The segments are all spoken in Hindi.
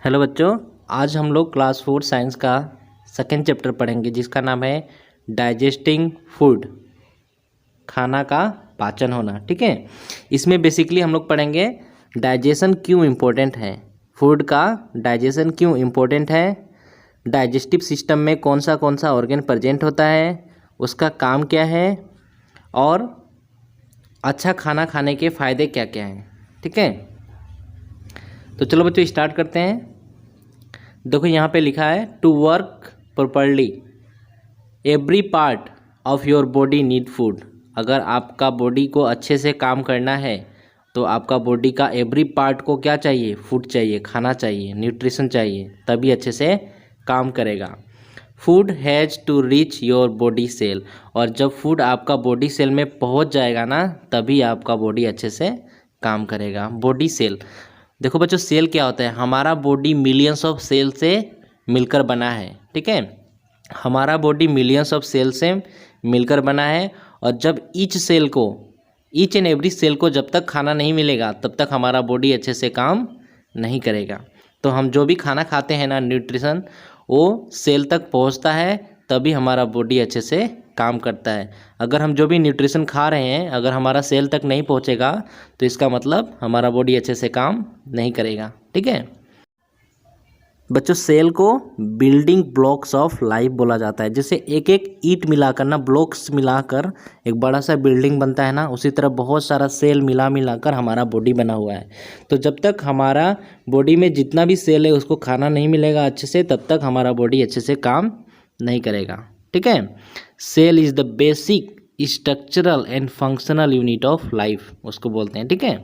हेलो बच्चों, आज हम लोग क्लास 4 साइंस का सेकेंड चैप्टर पढ़ेंगे जिसका नाम है डाइजेस्टिंग फूड, खाना का पाचन होना। ठीक है, इसमें बेसिकली हम लोग पढ़ेंगे डाइजेशन क्यों इम्पोर्टेंट है, फूड का डाइजेशन क्यों इम्पोर्टेंट है, डाइजेस्टिव सिस्टम में कौन सा ऑर्गन प्रेजेंट होता है, उसका काम क्या है और अच्छा खाना खाने के फ़ायदे क्या क्या हैं। ठीक है, तो चलो बच्चों स्टार्ट करते हैं। देखो यहाँ पे लिखा है to work properly every part of your body need food. अगर आपका बॉडी को अच्छे से काम करना है तो आपका बॉडी का एवरी पार्ट को क्या चाहिए, फूड चाहिए, खाना चाहिए, न्यूट्रिशन चाहिए, तभी अच्छे से काम करेगा। Food has to reach your body cell, और जब फूड आपका बॉडी सेल में पहुंच जाएगा ना तभी आपका बॉडी अच्छे से काम करेगा। बॉडी सेल, देखो बच्चों सेल क्या होता है, हमारा बॉडी मिलियंस ऑफ सेल से मिलकर बना है। ठीक है, हमारा बॉडी मिलियंस ऑफ सेल से मिलकर बना है, और जब ईच एंड एवरी सेल को जब तक खाना नहीं मिलेगा तब तक हमारा बॉडी अच्छे से काम नहीं करेगा। तो हम जो भी खाना खाते हैं ना, न्यूट्रिशन वो सेल तक पहुंचता है तभी हमारा बॉडी अच्छे से काम करता है। अगर हम जो भी न्यूट्रिशन खा रहे हैं अगर हमारा सेल तक नहीं पहुंचेगा तो इसका मतलब हमारा बॉडी अच्छे से काम नहीं करेगा। ठीक है बच्चों, सेल को बिल्डिंग ब्लॉक्स ऑफ लाइफ बोला जाता है। जैसे एक एक ईंट मिलाकर ना, ब्लॉक्स मिलाकर एक बड़ा सा बिल्डिंग बनता है ना, उसी तरह बहुत सारा सेल मिलाकर हमारा बॉडी बना हुआ है। तो जब तक हमारा बॉडी में जितना भी सेल है उसको खाना नहीं मिलेगा अच्छे से, तब तक हमारा बॉडी अच्छे से काम नहीं करेगा। ठीक है, cell is the basic structural and functional unit of life उसको बोलते हैं। ठीक है,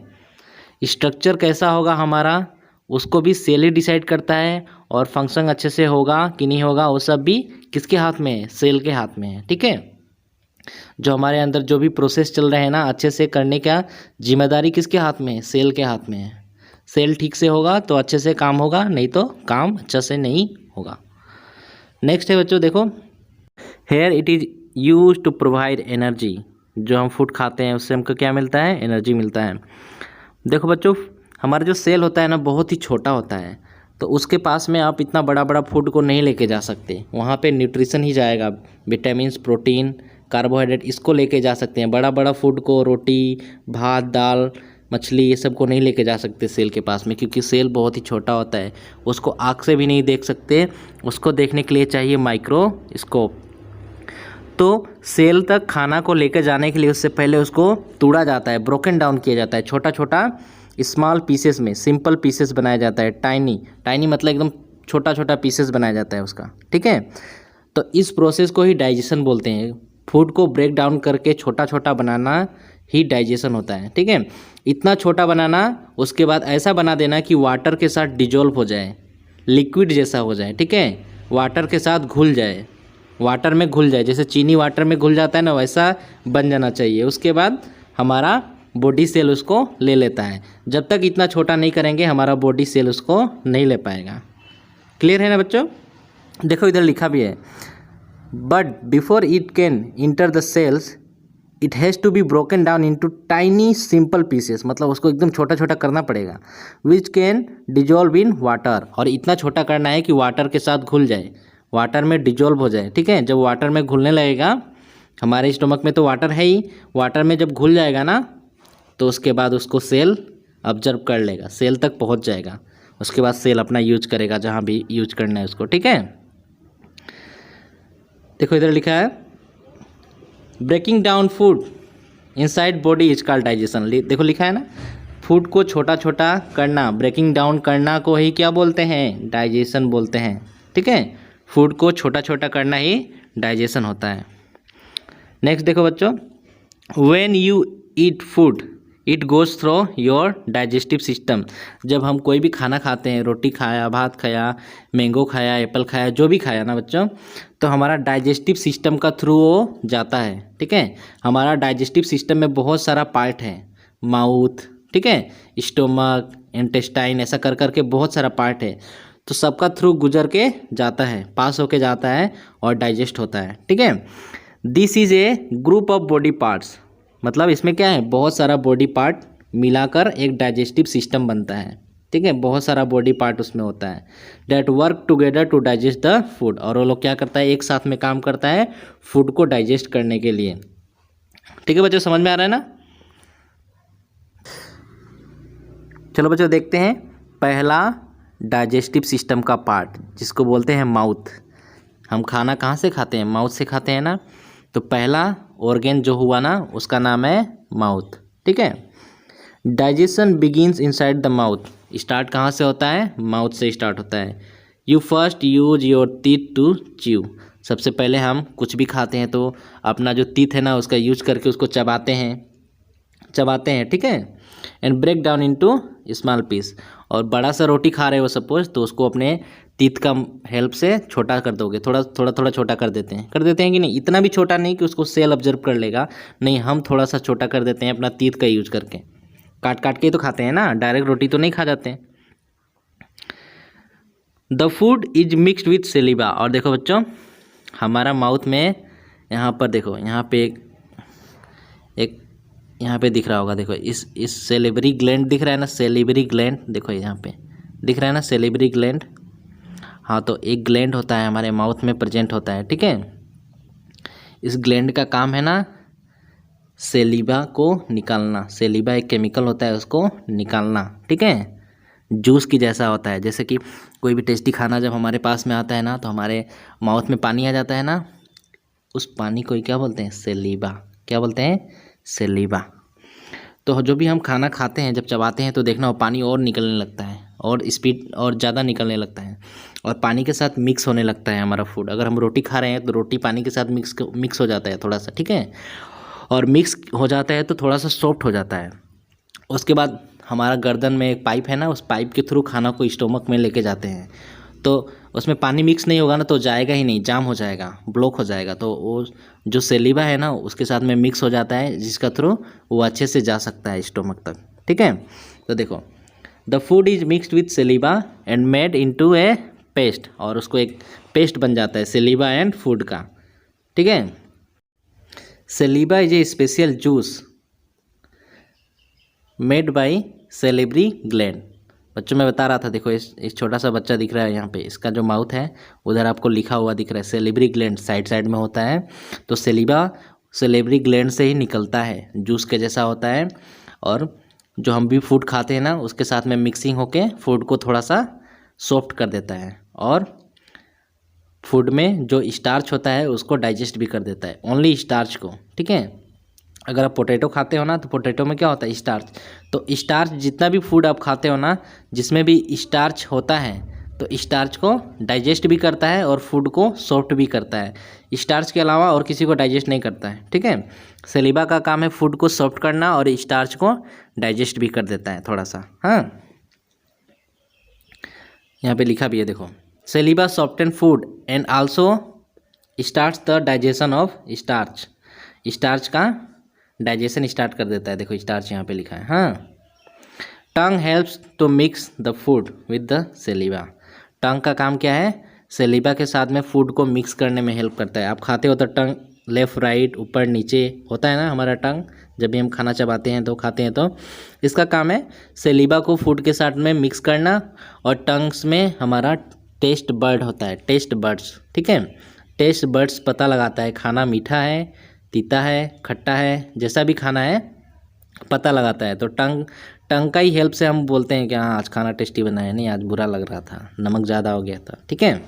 स्ट्रक्चर कैसा होगा हमारा उसको भी सेल ही डिसाइड करता है, और फंक्शन अच्छे से होगा कि नहीं होगा वो सब भी किसके हाथ में है, सेल के हाथ में है। ठीक है, जो हमारे अंदर जो भी प्रोसेस चल रहे हैं ना अच्छे से करने का जिम्मेदारी किसके हाथ में है, सेल के हाथ में है। सेल ठीक से होगा तो अच्छे से काम होगा, नहीं तो काम अच्छा से नहीं होगा। नेक्स्ट है बच्चों, देखो here it is use to provide energy. जो हम फूड खाते हैं उससे हमको क्या मिलता है, एनर्जी मिलता है। देखो बच्चों, हमारा जो सेल होता है ना बहुत ही छोटा होता है, तो उसके पास में आप इतना बड़ा बड़ा फूड को नहीं लेके जा सकते। वहाँ पे न्यूट्रिशन ही जाएगा, विटामिन्स, प्रोटीन, कार्बोहाइड्रेट, इसको लेके जा सकते हैं। बड़ा बड़ा फूड को, रोटी, भात, दाल, मछली, ये सब को नहीं लेके जा सकते सेल के पास में, क्योंकि सेल बहुत ही छोटा होता है। उसको आँख से भी नहीं देख सकते, उसको देखने के लिए चाहिए माइक्रोस्कोप। तो सेल तक खाना को लेकर जाने के लिए उससे पहले उसको तोड़ा जाता है, ब्रोकन डाउन किया जाता है, छोटा छोटा स्मॉल पीसेस में, सिंपल पीसेस बनाया जाता है। टाइनी मतलब एकदम छोटा छोटा पीसेस बनाया जाता है उसका। ठीक है, तो इस प्रोसेस को ही डाइजेशन बोलते हैं। फूड को ब्रेक डाउन करके छोटा छोटा बनाना ही डाइजेशन होता है। ठीक है, इतना छोटा बनाना, उसके बाद ऐसा बना देना कि वाटर के साथ डिजोल्व हो जाए, लिक्विड जैसा हो जाए। ठीक है, वाटर के साथ घुल जाए, वाटर में घुल जाए, जैसे चीनी वाटर में घुल जाता है ना, वैसा बन जाना चाहिए। उसके बाद हमारा बॉडी सेल उसको ले लेता है। जब तक इतना छोटा नहीं करेंगे हमारा बॉडी सेल उसको नहीं ले पाएगा। क्लियर है ना बच्चों? देखो इधर लिखा भी है, but before it can enter the cells it has to be broken down into tiny simple pieces. मतलब उसको एकदम छोटा छोटा करना पड़ेगा, which can dissolve in water, और इतना छोटा करना है कि वाटर के साथ घुल जाए, वाटर में डिजोल्व हो जाए। ठीक है, जब वाटर में घुलने लगेगा, हमारे स्टमक में तो वाटर है ही, वाटर में जब घुल जाएगा ना तो उसके बाद उसको सेल ऑब्जर्व कर लेगा, सेल तक पहुंच जाएगा। उसके बाद सेल अपना यूज करेगा जहां भी यूज करना है उसको। ठीक है, देखो इधर लिखा है breaking down food inside body is called digestion. देखो लिखा है ना, फूड को छोटा छोटा करना, ब्रेकिंग डाउन करना को ही क्या बोलते हैं, डाइजेशन बोलते हैं। ठीक है, फूड को छोटा छोटा करना ही डाइजेशन होता है। नेक्स्ट देखो बच्चों, when you eat food it goes through your digestive system. जब हम कोई भी खाना खाते हैं, रोटी खाया, भात खाया, मैंगो खाया, एप्पल खाया, जो भी खाया ना बच्चों, तो हमारा डाइजेस्टिव सिस्टम का थ्रू वो जाता है। ठीक है, हमारा डाइजेस्टिव सिस्टम में बहुत सारा पार्ट है, माउथ, ठीक है, स्टोमक, इंटेस्टाइन, ऐसा कर करके बहुत सारा पार्ट है। तो सबका थ्रू गुजर के जाता है, पास होके जाता है और डाइजेस्ट होता है। ठीक है, this is a group of body parts. मतलब इसमें क्या है, बहुत सारा बॉडी पार्ट मिलाकर एक डाइजेस्टिव सिस्टम बनता है। ठीक है, बहुत सारा बॉडी पार्ट उसमें होता है। That work together to digest the food, और वो लोग क्या करता है, एक साथ में काम करता है फूड को डाइजेस्ट करने के लिए। ठीक है बच्चों, समझ में आ रहा है ना। चलो बच्चों देखते हैं पहला डाइजेस्टिव सिस्टम का पार्ट जिसको बोलते हैं माउथ। हम खाना कहाँ से खाते हैं, माउथ से खाते हैं ना। तो पहला ऑर्गेन जो हुआ ना उसका नाम है माउथ। ठीक है, digestion begins inside the mouth, start कहाँ से होता है, माउथ से स्टार्ट होता है। You first use your teeth to chew, सबसे पहले हम कुछ भी खाते हैं तो अपना जो टीथ है ना उसका यूज करके उसको चबाते हैं। ठीक है, and break down into small piece, और बड़ा सा रोटी खा रहे हो सपोज तो उसको अपने टीथ का हेल्प से छोटा कर दोगे, थोड़ा थोड़ा छोटा कर देते हैं कि नहीं, इतना भी छोटा नहीं कि उसको सेल ऑब्जर्व कर लेगा, नहीं हम थोड़ा सा छोटा कर देते हैं अपना टीथ का यूज करके। काट के ही तो खाते हैं ना, डायरेक्ट रोटी तो नहीं खा जाते हैं। The food is mixed with saliva, और देखो बच्चों हमारा माउथ में यहाँ पर देखो, यहाँ पे एक यहाँ पे दिख रहा होगा, देखो इस सेलिब्री ग्लैंड दिख रहा है ना, सेलिब्री ग्लैंड देखो यहाँ पे दिख रहा है ना, सेलिब्री ग्लैंड। हाँ, तो एक ग्लैंड होता है हमारे माउथ में प्रेजेंट होता है। ठीक है, इस ग्लैंड का काम है ना सेलिबा को निकालना, सेलिबा एक केमिकल होता है उसको निकालना। ठीक है, जूस की जैसा होता है, जैसे कि कोई भी टेस्टी खाना जब हमारे पास में आता है ना तो हमारे माउथ में पानी आ जाता है ना, उस पानी को क्या बोलते हैं, सेलिबा। क्या बोलते हैं, सेलिबा। तो जो भी हम खाना खाते हैं जब चबाते हैं तो देखना वो पानी और निकलने लगता है, और स्पीड और ज़्यादा निकलने लगता है, और पानी के साथ मिक्स होने लगता है हमारा फूड। अगर हम रोटी खा रहे हैं तो रोटी पानी के साथ मिक्स हो जाता है थोड़ा सा। ठीक है, और मिक्स हो जाता है तो थोड़ा सा सॉफ्ट हो जाता है। उसके बाद हमारा गर्दन में एक पाइप है ना, उस पाइप के थ्रू खाना को स्टोमक में लेके जाते हैं, तो उसमें पानी मिक्स नहीं होगा ना तो जाएगा ही नहीं, जाम हो जाएगा, ब्लॉक हो जाएगा। तो वो जो सेलिबा है ना उसके साथ में मिक्स हो जाता है, जिसका थ्रू वो अच्छे से जा सकता है स्टोमक तक। ठीक है, तो देखो the food is mixed with saliva and made into a paste, और उसको एक पेस्ट बन जाता है सेलिबा एंड फूड का। ठीक है, saliva is a special juice made by salivary gland. बच्चों मैं बता रहा था, देखो इस छोटा सा बच्चा दिख रहा है यहाँ पे, इसका जो माउथ है उधर आपको लिखा हुआ दिख रहा है सेलिब्री ग्लैंड, साइड में होता है। तो सेलिबा सेलिब्री ग्लैंड से ही निकलता है, जूस के जैसा होता है, और जो हम भी फूड खाते हैं ना उसके साथ में मिक्सिंग होके फूड को थोड़ा सा सॉफ्ट कर देता है, और फूड में जो स्टार्च होता है उसको डाइजेस्ट भी कर देता है, ओनली स्टार्च को। ठीक है, अगर आप पोटैटो खाते हो ना तो पोटैटो में क्या होता है, स्टार्च। तो स्टार्च जितना भी फूड आप खाते हो ना जिसमें भी स्टार्च होता है तो स्टार्च को डाइजेस्ट भी करता है और फूड को सॉफ्ट भी करता है, स्टार्च के अलावा और किसी को डाइजेस्ट नहीं करता है। ठीक है, सेलिबा का काम है फूड को सॉफ्ट करना और स्टार्च को डाइजेस्ट भी कर देता है थोड़ा सा। हाँ, यहाँ पे लिखा भी है देखो, saliva soften food and also starts the digestion of starch, starch का डाइजेशन स्टार्ट कर देता है। देखो स्टार्च यहाँ पे लिखा है। हाँ, tongue helps to mix the food with the saliva, tongue का काम क्या है, सेलिबा के साथ में फूड को मिक्स करने में हेल्प करता है। आप खाते हो तो टंग लेफ़्ट राइट ऊपर नीचे होता है ना हमारा टंग, जब भी हम खाना चबाते हैं तो खाते हैं तो इसका काम है सेलिबा को फूड के साथ में मिक्स करना, और टंग्स में हमारा टेस्ट बर्ड होता है, टेस्ट बर्ड्स। ठीक है, टेस्ट बर्ड्स पता लगाता है खाना मीठा है, तीता है, खट्टा है, जैसा भी खाना है पता लगाता है। तो टंग का ही हेल्प से हम बोलते हैं कि हाँ आज खाना टेस्टी बना है, नहीं आज बुरा लग रहा था, नमक ज़्यादा हो गया था। ठीक है,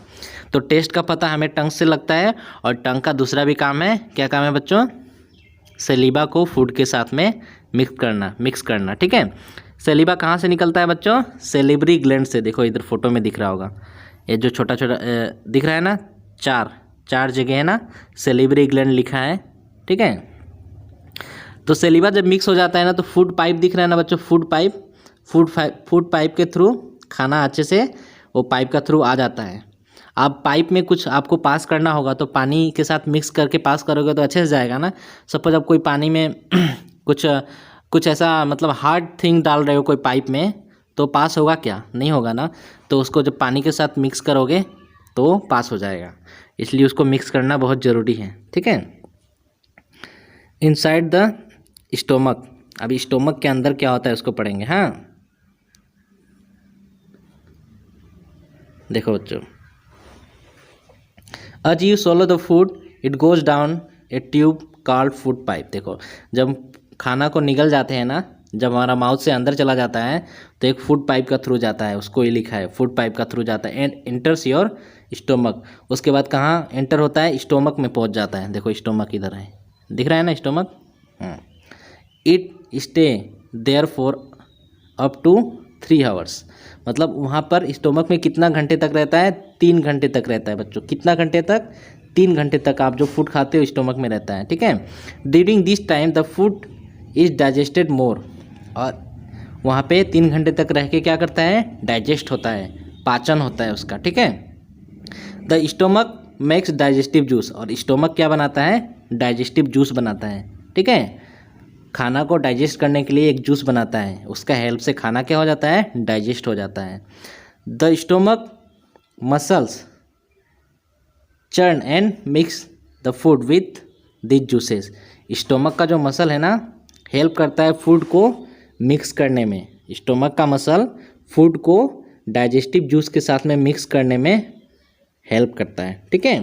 तो टेस्ट का पता हमें टंग से लगता है, और टंग का दूसरा भी काम है, क्या काम है बच्चों, सेलिबा को फूड के साथ में मिक्स करना। ठीक है, सेलिबा कहाँ से निकलता है बच्चों, सेलिब्री ग्लैंड से। देखो इधर फोटो में दिख रहा होगा, ये जो छोटा दिख रहा है ना, चार जगह है ना सेलिब्री ग्लैंड लिखा है। ठीक है, तो सेलिबा जब मिक्स हो जाता है ना तो फूड पाइप दिख रहा है ना बच्चों, फूड पाइप के थ्रू खाना अच्छे से वो पाइप का थ्रू आ जाता है। आप पाइप में कुछ आपको पास करना होगा तो पानी के साथ मिक्स करके पास करोगे तो अच्छे से जाएगा ना। सपोज आप कोई पानी में कुछ ऐसा मतलब हार्ड थिंग डाल रहे हो कोई पाइप में तो पास होगा क्या, नहीं होगा ना। तो उसको जब पानी के साथ मिक्स करोगे तो पास हो जाएगा, इसलिए उसको मिक्स करना बहुत ज़रूरी है। ठीक है, इनसाइड द स्टोमक, अभी स्टोमक के अंदर क्या होता है उसको पढ़ेंगे। हाँ, देखो बच्चों, as you swallow the food it goes down a tube called food pipe। देखो जब खाना को निगल जाते हैं ना, जब हमारा माउथ से अंदर चला जाता है तो एक फूड पाइप का थ्रू जाता है, उसको ये लिखा है फूड पाइप का थ्रू जाता है, एंड एंटर्स योर स्टोमक। उसके बाद कहाँ एंटर होता है? स्टोमक में पहुंच जाता है। देखो स्टोमक इधर है, दिख रहा है ना stomach. It stay there for up to 3 hours. मतलब वहाँ पर स्टोमक में कितना घंटे तक रहता है? 3 घंटे तक रहता है बच्चों। कितना घंटे तक? 3 घंटे तक आप जो फूड खाते हो स्टोमक में रहता है, ठीक है। During this time the food is digested more. और वहाँ पे 3 घंटे तक रह के क्या करता है? डाइजेस्ट होता है, पाचन होता है उसका, ठीक है। The stomach makes digestive juice. और स्टोमक क्या बनाता है? डाइजेस्टिव जूस बनाता है, ठीक है। खाना को डाइजेस्ट करने के लिए एक जूस बनाता है, उसका हेल्प से खाना क्या हो जाता है? डाइजेस्ट हो जाता है। The stomach muscles churn and mix the food with this juices. Stomach का जो मसल है ना, हेल्प करता है फूड को मिक्स करने में। स्टोमक का मसल फूड को डाइजेस्टिव जूस के साथ में मिक्स करने में हेल्प करता है, ठीक है।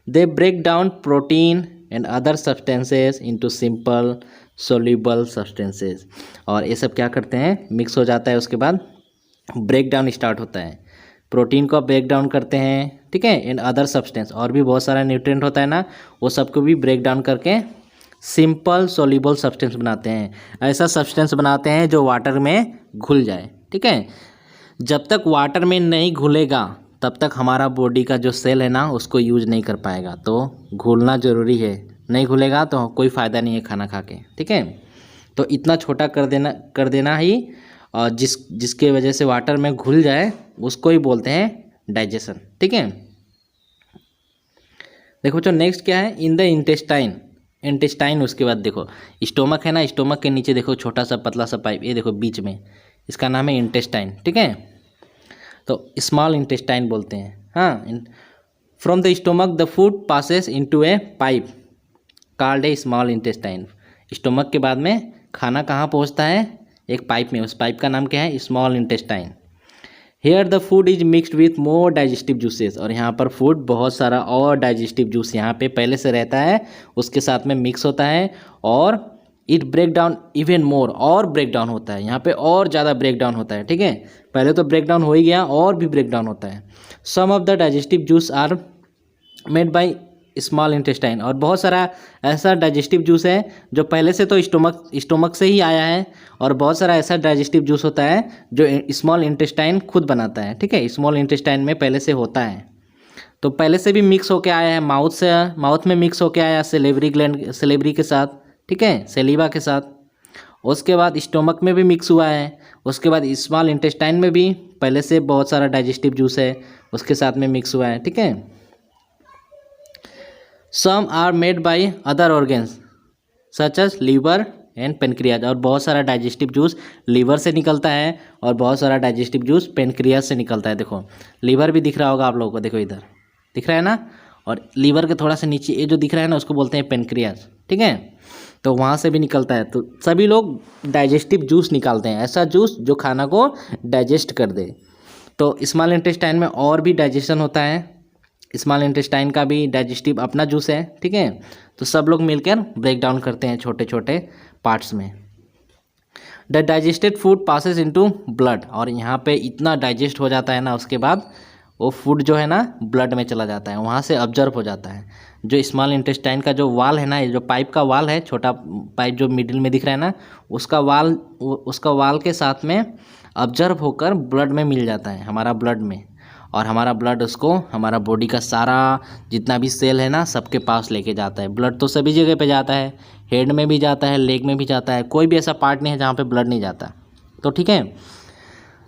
They break down protein and other substances into simple soluble substances. और ये सब क्या करते हैं? मिक्स हो जाता है, उसके बाद ब्रेक डाउन स्टार्ट होता है। प्रोटीन को ब्रेक डाउन करते हैं, ठीक है, एंड अदर सब्सटेंस, और भी बहुत सारा न्यूट्रिएंट होता है ना, वो सबको भी ब्रेक डाउन करके सिंपल सोल्यूबल सब्सटेंस बनाते हैं। ऐसा सब्सटेंस बनाते हैं जो वाटर में घुल जाए, ठीक है। जब तक वाटर में नहीं घुलेगा तब तक हमारा बॉडी का जो सेल है ना, उसको यूज नहीं कर पाएगा। तो घुलना ज़रूरी है, नहीं घुलेगा तो कोई फ़ायदा नहीं है खाना खा के, ठीक है। तो इतना छोटा कर देना ही, और जिसके वजह से वाटर में घुल जाए उसको ही बोलते हैं डाइजेशन, ठीक है। देखो बच्चों नेक्स्ट क्या है? In the intestine. उसके बाद देखो स्टोमक है ना, स्टोमक के नीचे देखो छोटा सा पतला सा पाइप, ये देखो बीच में, इसका नाम है इंटेस्टाइन, ठीक है। तो स्मॉल इंटेस्टाइन बोलते हैं, हाँ। From the stomach the food passes into A pipe called a small intestine. Stomach के बाद में खाना कहाँ पहुँचता है? एक पाइप में, उस पाइप का नाम क्या है? Small intestine. Here the food is mixed with more digestive juices. और यहाँ पर फूड बहुत सारा और डाइजेस्टिव जूस यहाँ पे पहले से रहता है, उसके साथ में मिक्स होता है, और it break down even more, और ब्रेक डाउन होता है यहाँ पे, और ज़्यादा ब्रेक डाउन होता है, ठीक है। पहले तो ब्रेक डाउन हो ही गया, और भी ब्रेक डाउन होता है। Some of the digestive juice are made by small intestine. और बहुत सारा ऐसा डाइजेस्टिव जूस है जो पहले से तो स्टोमक से ही आया है, और बहुत सारा ऐसा डाइजेस्टिव जूस होता है जो स्मॉल इंटेस्टाइन खुद बनाता है, ठीक है। स्मॉल इंटेस्टाइन में पहले से होता है, तो पहले से भी मिक्स होके आया है, माउथ में मिक्स होके आया सेलेवरी के साथ, ठीक है, सेलिवा के साथ। उसके बाद स्टोमक में भी मिक्स हुआ है, उसके बाद स्मॉल इंटेस्टाइन में भी पहले से बहुत सारा डाइजेस्टिव जूस है, उसके साथ में मिक्स हुआ है, ठीक है। Some are made by other organs such as liver and pancreas. और बहुत सारा डाइजेस्टिव जूस लीवर से निकलता है, और बहुत सारा डाइजेस्टिव जूस पेनक्रियाज से निकलता है। देखो लीवर भी दिख रहा होगा आप लोगों को, देखो इधर दिख रहा है ना, और लीवर के थोड़ा सा नीचे ये जो दिख रहा है ना, उसको बोलते हैं पेनक्रियाज, ठीक है। तो वहाँ से भी निकलता है। तो सभी लोग डाइजेस्टिव जूस निकालते हैं, ऐसा जूस जो खाना को डाइजेस्ट कर दे। तो स्मॉल इंटेस्टाइन में और भी डाइजेशन होता है, स्मॉल इंटेस्टाइन का भी डाइजेस्टिव अपना जूस है, ठीक है। तो सब लोग मिलकर ब्रेक डाउन करते हैं छोटे छोटे पार्ट्स में। The digested food passes into blood. और यहाँ पे इतना डाइजेस्ट हो जाता है ना, उसके बाद वो फूड जो है ना ब्लड में चला जाता है, वहाँ से ऑब्जर्व हो जाता है। जो स्मॉल इंटेस्टाइन का जो वाल है ना, ये जो पाइप का वाल है, छोटा पाइप जो मिडिल में दिख रहा है ना, उसका वाल के साथ में ऑब्जर्व होकर ब्लड में मिल जाता है, हमारा ब्लड में। और हमारा ब्लड उसको हमारा बॉडी का सारा जितना भी सेल है ना, सबके पास लेके जाता है। ब्लड तो सभी जगह पे जाता है, हेड में भी जाता है, लेग में भी जाता है, कोई भी ऐसा पार्ट नहीं है जहाँ पे ब्लड नहीं जाता, तो ठीक है।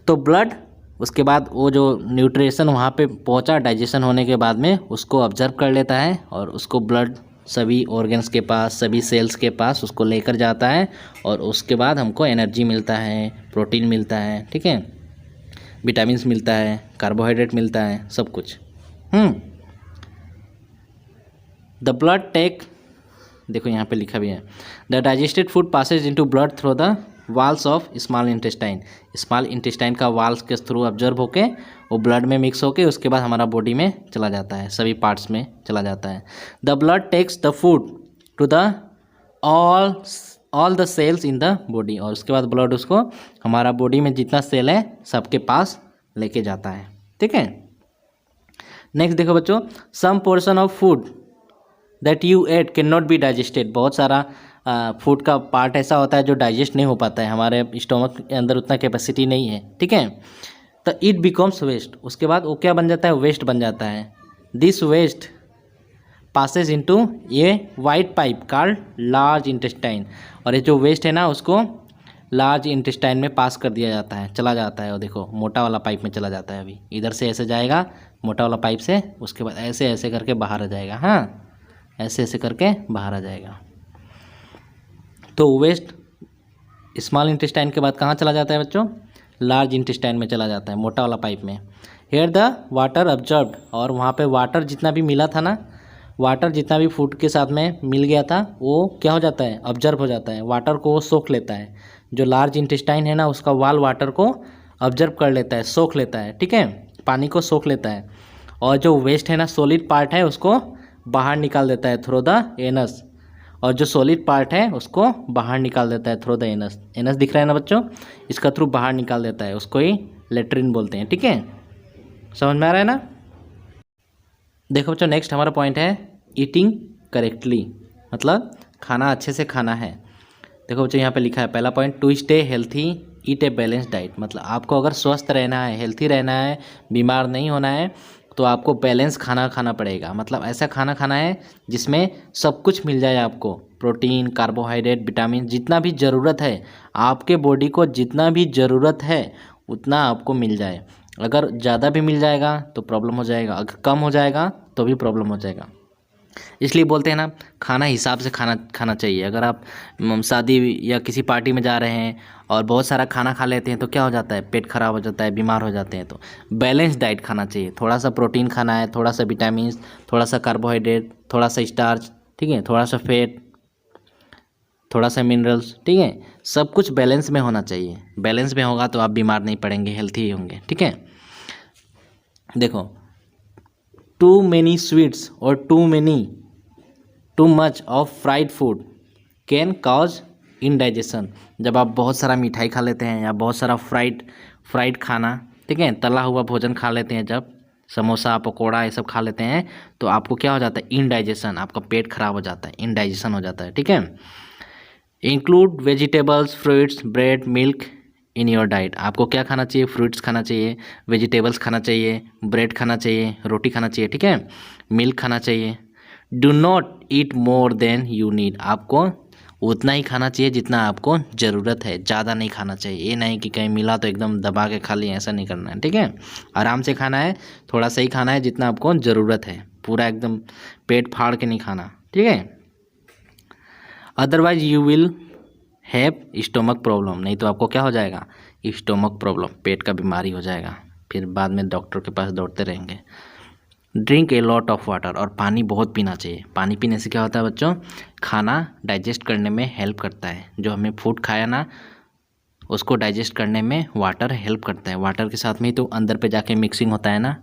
तो ब्लड उसके बाद वो जो न्यूट्रिशन वहाँ पे पहुँचा डाइजेशन होने के बाद में, उसको ऑब्जर्व कर लेता है, और उसको ब्लड सभी ऑर्गन्स के पास, सभी सेल्स के पास उसको लेकर जाता है, और उसके बाद हमको एनर्जी मिलता है, प्रोटीन मिलता है, ठीक है, विटामिन्स मिलता है, कार्बोहाइड्रेट मिलता है, सब कुछ। द ब्लड टेक, देखो यहाँ पे लिखा भी है, the digested food passes into blood through the walls of small intestine, small intestine का वाल्स के थ्रू ऑब्जर्व होके वो ब्लड में मिक्स होके उसके बाद हमारा बॉडी में चला जाता है, सभी पार्ट्स में चला जाता है। The blood takes the food to the all the cells in the body, और उसके बाद ब्लड उसको हमारा बॉडी में जितना सेल है सबके पास लेके जाता है, ठीक है। नेक्स्ट देखो बच्चों, some portion of food that you ate can not be digested, बहुत सारा फूड का पार्ट ऐसा होता है जो डाइजेस्ट नहीं हो पाता है, हमारे स्टोमक के अंदर उतना कैपेसिटी नहीं है, ठीक है। तो इट बिकम्स वेस्ट, उसके बाद वो क्या बन जाता है, वेस्ट बन जाता है। This waste passes into a white pipe called large intestine, और ये जो वेस्ट है ना उसको लार्ज इंटेस्टाइन में पास कर दिया जाता है, चला जाता है। और देखो मोटा वाला पाइप में चला जाता है, अभी इधर से ऐसे जाएगा मोटा वाला पाइप से, उसके बाद ऐसे ऐसे करके बाहर आ जाएगा, हाँ ऐसे ऐसे करके बाहर आ जाएगा। तो वेस्ट स्मॉल इंटेस्टाइन के बाद कहाँ चला जाता है बच्चों, लार्ज इंटेस्टाइन में चला जाता है, मोटा वाला पाइप में। हेयर द वाटर ऑब्जर्व्ड, और वहाँ पे वाटर जितना भी मिला था ना, वाटर जितना भी फूड के साथ में मिल गया था वो क्या हो जाता है, ऑब्जर्व हो जाता है, वाटर को वो सोख लेता है। जो लार्ज इंटेस्टाइन है ना उसका वाल वाटर को ऑब्जर्व कर लेता है, सोख लेता है, ठीक है, पानी को सोख लेता है। और जो वेस्ट है ना सॉलिड पार्ट है उसको बाहर निकाल देता है थ्रू द एनस, और जो सॉलिड पार्ट है उसको बाहर निकाल देता है थ्रू द एनस। एनस दिख रहा है ना बच्चों, इसका थ्रू बाहर निकाल देता है, उसको ही लेट्रिन बोलते हैं, ठीक है, समझ में आ रहा है ना। देखो बच्चों नेक्स्ट हमारा पॉइंट है ईटिंग करेक्टली, मतलब खाना अच्छे से खाना है। देखो बच्चों यहाँ पे लिखा है पहला point, to stay healthy eat a balance diet, मतलब आपको अगर स्वस्थ रहना है, हेल्थी रहना है, बीमार नहीं होना है तो आपको बैलेंस खाना खाना पड़ेगा। मतलब ऐसा खाना खाना है जिसमें सब कुछ मिल जाए आपको, प्रोटीन, कार्बोहाइड्रेट, विटामिन, जितना भी ज़रूरत है आपके बॉडी को, जितना भी ज़रूरत है उतना आपको मिल जाए। अगर ज़्यादा भी मिल जाएगा तो प्रॉब्लम हो जाएगा, अगर कम हो जाएगा तो भी प्रॉब्लम हो जाएगा। इसलिए बोलते हैं ना खाना हिसाब से खाना चाहिए। अगर आप शादी या किसी पार्टी में जा रहे हैं और बहुत सारा खाना खा लेते हैं तो क्या हो जाता है, पेट खराब हो जाता है, बीमार हो जाते हैं। तो बैलेंस डाइट खाना चाहिए, थोड़ा सा प्रोटीन खाना है, थोड़ा सा विटामिन, थोड़ा सा कार्बोहाइड्रेट, थोड़ा सा स्टार्च, ठीक है, थोड़ा सा फैट, थोड़ा सा मिनरल्स, ठीक है, सब कुछ बैलेंस में होना चाहिए। बैलेंस में होगा तो आप बीमार नहीं पड़ेंगे, हेल्थी होंगे, ठीक है। देखो टू मेनी स्वीट्स और too much of fried food can cause indigestion, जब आप बहुत सारा मिठाई खा लेते हैं या बहुत सारा फ्राइड खाना, ठीक है, तला हुआ भोजन खा लेते हैं, जब समोसा पकोड़ा ये सब खा लेते हैं तो आपको क्या हो जाता है, इनडाइजेशन, आपका पेट खराब हो जाता है, इनडाइजेशन हो जाता है, ठीक है। Include vegetables, fruits, bread, milk in your diet, आपको क्या खाना चाहिए, फ्रूट्स खाना चाहिए, वेजिटेबल्स खाना चाहिए, ब्रेड खाना चाहिए, रोटी खाना चाहिए, ठीक है, मिल्क खाना चाहिए। Do not eat more than you need, आपको उतना ही खाना चाहिए जितना आपको ज़रूरत है, ज़्यादा नहीं खाना चाहिए। ये नहीं कि कहीं मिला तो एकदम दबा के खा लिया, ऐसा नहीं करना है, ठीक है। आराम से खाना है, थोड़ा सा ही खाना है जितना आपको ज़रूरत है, पूरा एकदम पेट फाड़ के नहीं खाना, ठीक है। Otherwise you will have stomach problem, नहीं तो आपको क्या हो जाएगा, स्टोमक प्रॉब्लम, पेट का बीमारी हो जाएगा, फिर बाद में डॉक्टर के पास दौड़ते रहेंगे। Drink a lot of water, और पानी बहुत पीना चाहिए। पानी पीने से क्या होता है बच्चों, खाना डाइजेस्ट करने में हेल्प करता है। जो हमें फूड खाया ना उसको डाइजेस्ट करने में वाटर हेल्प करता है। वाटर के साथ में ही तो अंदर पे जाके मिक्सिंग होता है ना,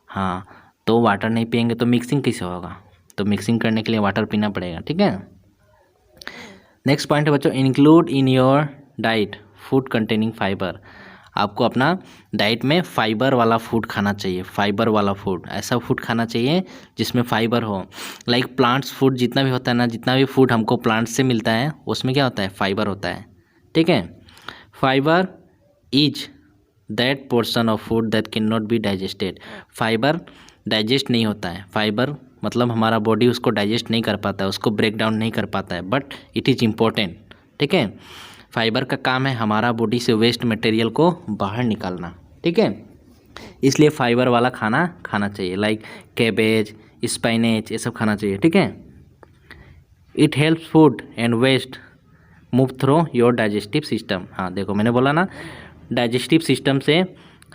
हाँ, तो वाटर नहीं पियेंगे तो मिक्सिंग कैसे होगा, तो मिक्सिंग करने के लिए वाटर पीना पड़ेगा, ठीक है। नेक्स्ट पॉइंट है बच्चों, include in your diet food containing fibre, आपको अपना डाइट में फाइबर वाला फूड खाना चाहिए। फाइबर वाला फूड, ऐसा फूड खाना चाहिए जिसमें फाइबर हो। लाइक प्लांट्स फूड जितना भी होता है ना, जितना भी फूड हमको प्लांट्स से मिलता है उसमें क्या होता है, फाइबर होता है, ठीक है। Fibre is that portion of food that can not be digested, fibre digest नहीं होता है। फाइबर मतलब हमारा बॉडी उसको डाइजेस्ट नहीं कर पाता है, उसको ब्रेक डाउन नहीं कर पाता है, बट इट इज़ इम्पोर्टेंट, ठीक है। फाइबर का काम है हमारा बॉडी से वेस्ट मटेरियल को बाहर निकालना, ठीक है, इसलिए फाइबर वाला खाना खाना चाहिए। लाइक कैबेज, स्पाइनेच, ये सब खाना चाहिए, ठीक है। It helps food and waste move through your digestive system, हाँ देखो मैंने बोला ना, डाइजेस्टिव सिस्टम से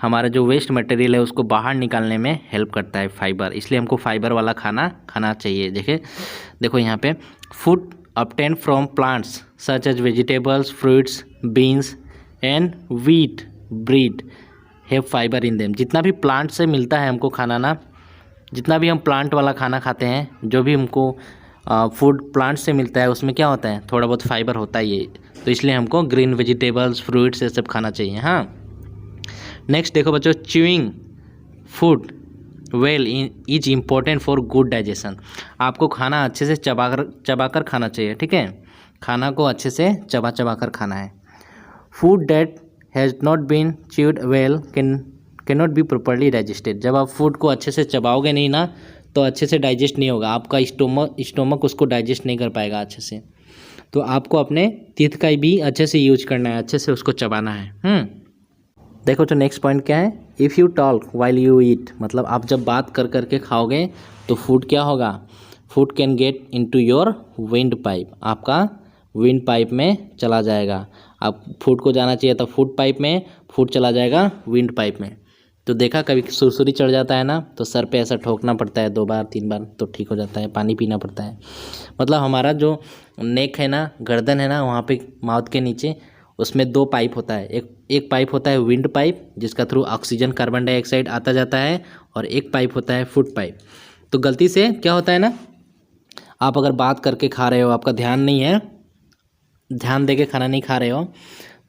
हमारा जो वेस्ट मटेरियल है उसको बाहर निकालने में हेल्प करता है फाइबर, इसलिए हमको फाइबर वाला खाना खाना चाहिए। देखो यहाँ पे food obtained from plants such as vegetables, fruits, beans and wheat bread have fiber in them। जितना भी प्लांट से मिलता है हमको खाना ना, जितना भी हम प्लांट वाला खाना खाते हैं, जो भी हमको फूड प्लांट से मिलता है उसमें क्या होता है, थोड़ा बहुत फाइबर होता ही है। तो इसलिए हमको ग्रीन वेजिटेबल्स, फ्रूट्स ये सब खाना चाहिए। हाँ, नेक्स्ट देखो बच्चों, chewing food well is important for good digestion. आपको खाना अच्छे से चबाकर खाना चाहिए, ठीक है। खाना को अच्छे से चबा कर खाना है। Food that has not been chewed well can not be properly digested. जब आप फूड को अच्छे से चबाओगे नहीं ना तो अच्छे से डाइजेस्ट नहीं होगा, आपका स्टोमक उसको डाइजेस्ट नहीं कर पाएगा अच्छे से। तो आपको अपने टीथ का भी अच्छे से यूज करना है, अच्छे से उसको चबाना है। देखो तो नेक्स्ट पॉइंट क्या है, if you talk while you eat, मतलब आप जब बात कर करके खाओगे तो फूड क्या होगा, food can get into your wind pipe, आपका विंड पाइप में चला जाएगा। आप फूड को जाना चाहिए था फूड पाइप में, फूड चला जाएगा विंड पाइप में। तो देखा कभी सुरसुरी चढ़ जाता है ना तो सर पे ऐसा ठोकना पड़ता है 2 बार 3 बार तो ठीक हो जाता है, पानी पीना पड़ता है। मतलब हमारा जो नेक है ना, गर्दन है ना, वहाँ पे माउथ के नीचे उसमें 2 पाइप होता है। एक पाइप होता है विंड पाइप जिसका थ्रू ऑक्सीजन कार्बन डाइऑक्साइड आता जाता है, और एक पाइप होता है फूड पाइप। तो गलती से क्या होता है ना, आप अगर बात करके खा रहे हो, आपका ध्यान नहीं है, ध्यान दे के खाना नहीं खा रहे हो,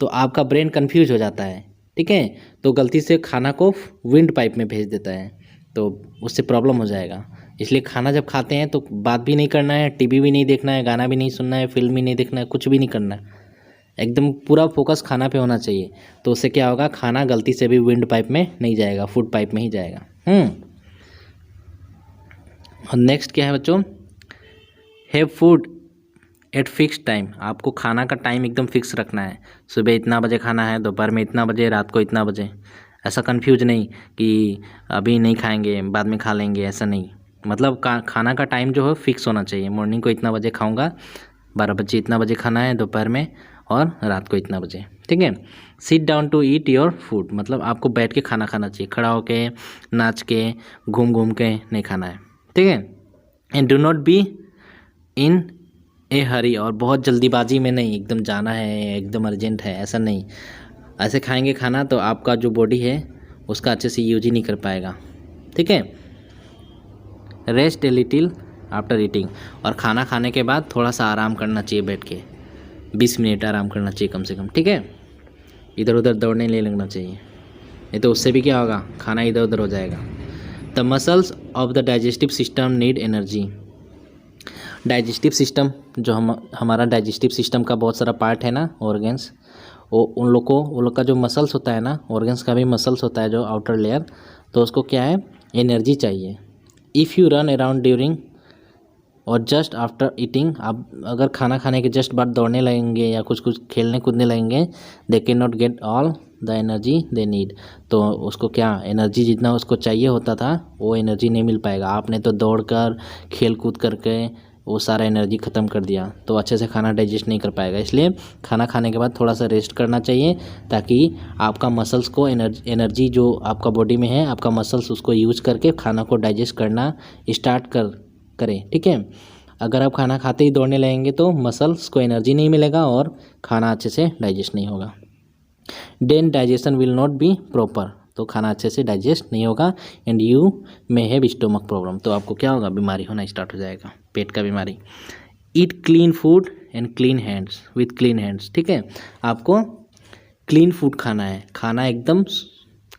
तो आपका ब्रेन कन्फ्यूज हो जाता है, ठीक है। तो गलती से खाना को विंड पाइप में भेज देता है, तो उससे प्रॉब्लम हो जाएगा। इसलिए खाना जब खाते हैं तो बात भी नहीं करना है, टीवी भी नहीं देखना है, गाना भी नहीं सुनना है, फिल्म भी नहीं देखना है, कुछ भी नहीं करना है, एकदम पूरा फोकस खाना पे होना चाहिए। तो उससे क्या होगा, खाना गलती से भी विंड पाइप में नहीं जाएगा, फूड पाइप में ही जाएगा। और नेक्स्ट क्या है बच्चों, have food at fix time. आपको खाना का टाइम एकदम फिक्स रखना है, सुबह इतना बजे खाना है, दोपहर में इतना बजे, रात को इतना बजे। ऐसा कंफ्यूज नहीं कि अभी नहीं खाएंगे बाद में खा लेंगे, ऐसा नहीं। मतलब खाना का टाइम जो है फिक्स होना चाहिए। मॉर्निंग को इतना बजे खाऊंगा, 12 बजे इतना बजे खाना है, दोपहर में और रात को इतना बजे, ठीक है। Sit down to eat your food, मतलब आपको बैठ के खाना खाना चाहिए, खड़ा होके, नाच के, घूम के नहीं खाना है, ठीक है। And do not be in a hurry, और बहुत जल्दीबाजी में नहीं, एकदम जाना है, एकदम अर्जेंट है, ऐसा नहीं। ऐसे खाएंगे खाना तो आपका जो बॉडी है उसका अच्छे से यूज ही नहीं कर पाएगा, ठीक है। Rest a little after eating, और खाना खाने के बाद थोड़ा सा आराम करना चाहिए, बैठ के 20 मिनट आराम करना चाहिए कम से कम, ठीक है। इधर उधर दौड़ने नहीं लगना चाहिए, नहीं तो उससे भी क्या होगा, खाना इधर उधर हो जाएगा। The muscles of the digestive system need energy. Digestive system जो हमारा डाइजेस्टिव सिस्टम का बहुत सारा पार्ट है ना, ऑर्गन्स, वो उन लोग का जो मसल्स होता है ना, ऑर्गन्स का भी मसल्स होता है जो आउटर लेयर, तो उसको क्या है, एनर्जी चाहिए। If you run around during और जस्ट आफ्टर ईटिंग, आप अगर खाना खाने के जस्ट बाद दौड़ने लगेंगे या कुछ खेलने कूदने लगेंगे, they can not get all the energy they need, तो उसको क्या एनर्जी जितना उसको चाहिए होता था वो एनर्जी नहीं मिल पाएगा। आपने तो दौड़ कर खेल कूद करके वो सारा एनर्जी ख़त्म कर दिया, तो अच्छे से खाना डाइजेस्ट नहीं कर पाएगा। इसलिए खाना खाने के बाद थोड़ा सा रेस्ट करना चाहिए, ताकि आपका मसल्स को एनर्जी जो आपका बॉडी में है, आपका मसल्स उसको यूज करके खाना को डाइजेस्ट करना स्टार्ट करें, ठीक है। अगर आप खाना खाते ही दौड़ने लगेंगे तो मसल्स को एनर्जी नहीं मिलेगा और खाना अच्छे से डाइजेस्ट नहीं होगा। Then digestion will not be proper, तो खाना अच्छे से डाइजेस्ट नहीं होगा। And you may have stomach problem, तो आपको क्या होगा, बीमारी होना स्टार्ट हो जाएगा, पेट का बीमारी। Eat clean food and clean hands with clean hands, ठीक है। आपको क्लीन फूड खाना है, खाना एकदम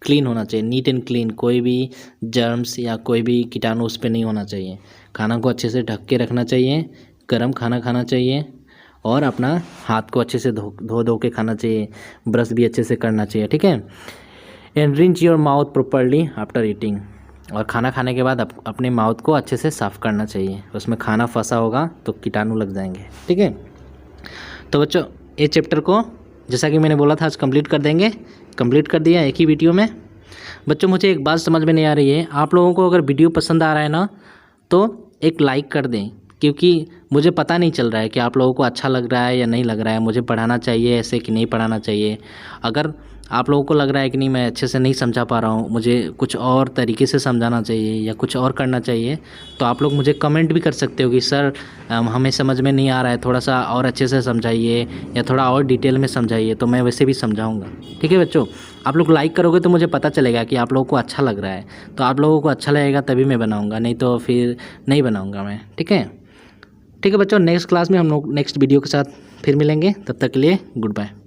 क्लीन होना चाहिए, नीट एंड क्लीन, कोई भी जर्म्स या कोई भी कीटाणु उस पर नहीं होना चाहिए। खाना को अच्छे से ढक के रखना चाहिए, गर्म खाना खाना चाहिए, और अपना हाथ को अच्छे से धो के खाना चाहिए, ब्रश भी अच्छे से करना चाहिए, ठीक है। And wrench your mouth properly after eating, और खाना खाने के बाद अपने माउथ को अच्छे से साफ़ करना चाहिए, उसमें खाना फंसा होगा तो कीटाणु लग जाएंगे, ठीक है। तो बच्चों ये चैप्टर को जैसा कि मैंने बोला था आज कंप्लीट कर देंगे, कंप्लीट कर दिया एक ही वीडियो में। बच्चों मुझे एक बात समझ में नहीं आ रही है, आप लोगों को अगर वीडियो पसंद आ रहा है ना तो एक लाइक कर दें, क्योंकि मुझे पता नहीं चल रहा है कि आप लोगों को अच्छा लग रहा है या नहीं लग रहा है, मुझे पढ़ाना चाहिए ऐसे कि नहीं पढ़ाना चाहिए। अगर आप लोगों को लग रहा है कि नहीं मैं अच्छे से नहीं समझा पा रहा हूँ, मुझे कुछ और तरीके से समझाना चाहिए या कुछ और करना चाहिए, तो आप लोग मुझे कमेंट भी कर सकते हो कि सर हमें समझ में नहीं आ रहा है, थोड़ा सा और अच्छे से समझाइए या थोड़ा और डिटेल में समझाइए, तो मैं वैसे भी समझाऊँगा। ठीक है बच्चों, आप लोग लाइक करोगे तो मुझे पता चलेगा कि आप लोगों को अच्छा लग रहा है। तो आप लोगों को अच्छा लगेगा तभी मैं बनाऊँगा, नहीं तो फिर नहीं बनाऊँगा मैं। ठीक है, ठीक है बच्चों, नेक्स्ट क्लास में हम लोग नेक्स्ट वीडियो के साथ फिर मिलेंगे। तब तक के लिए गुड बाय।